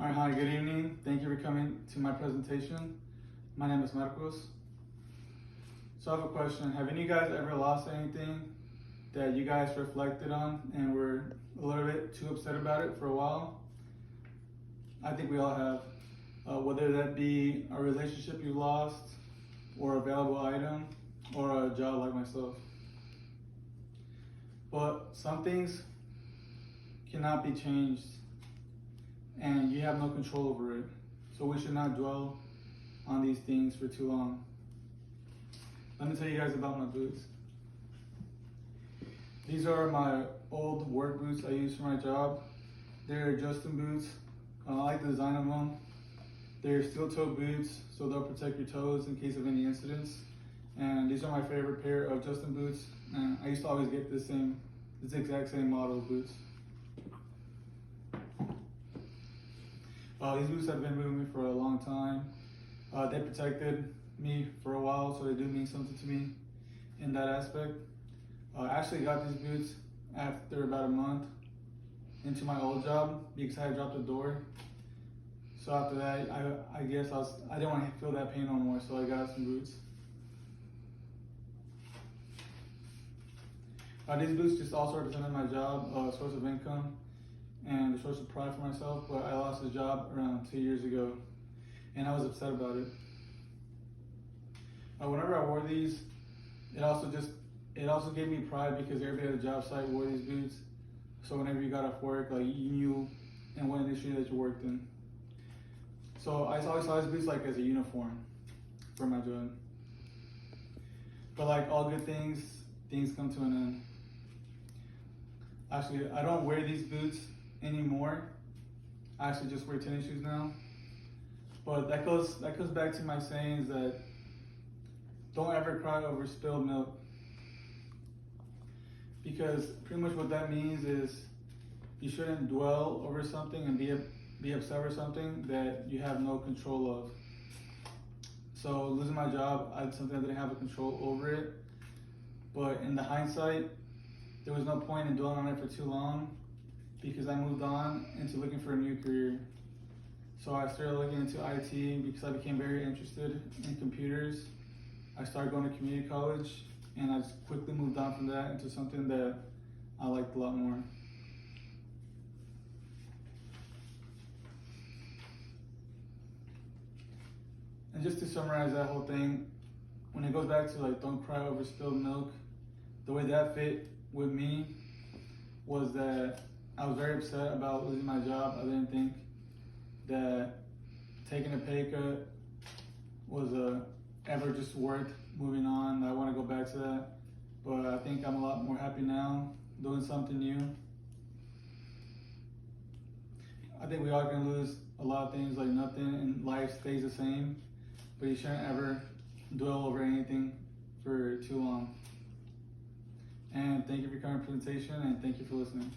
All right, hi, good evening. Thank you for coming to my presentation. My name is Marcos. So I have a question. Have any of you guys ever lost anything that you guys reflected on and were a little bit too upset about it for a while? I think we all have. Whether that be a relationship you lost, or a valuable item, or a job like myself. But some things cannot be changed and you have no control over it. So we should not dwell on these things for too long. Let me tell you guys about my boots. These are my old work boots I use for my job. They're Justin boots. I like the design of them. They're steel toe boots, so they'll protect your toes in case of any incidents. And these are my favorite pair of Justin boots. And I used to always get this exact same model of boots. These boots have been with me for a long time. They protected me for a while, so they do mean something to me in that aspect. I actually got these boots after about a month into my old job because I had dropped the door. So after that, I guess I didn't want to feel that pain no more, so I got some boots. These boots just also represented my job, source of income, and a source of pride for myself, but I lost the job around 2 years ago, and I was upset about it. Whenever I wore these, it also gave me pride because everybody at the job site wore these boots. So whenever you got off work, like you knew in what industry that you worked in. So I always saw these boots like as a uniform for my job. But like all good things, things come to an end. Actually, I don't wear these boots anymore. I actually just wear tennis shoes now. But that goes back to my sayings that don't ever cry over spilled milk. Because pretty much what that means is you shouldn't dwell over something and be upset over something that you have no control of. So losing my job, I had something I didn't have a control over it. But in the hindsight, there was no point in dwelling on it for too long because I moved on into looking for a new career. So I started looking into IT because I became very interested in computers. I started going to community college and I just quickly moved on from that into something that I liked a lot more. And just to summarize that whole thing, when it goes back to like don't cry over spilled milk, the way that fit with me was that I was very upset about losing my job. I didn't think that taking a pay cut was ever just worth moving on. I want to go back to that, but I think I'm a lot more happy now doing something new. I think we all can lose a lot of things, like nothing in life stays the same, but you shouldn't ever dwell over anything for too long. And thank you for coming to the presentation, and thank you for listening.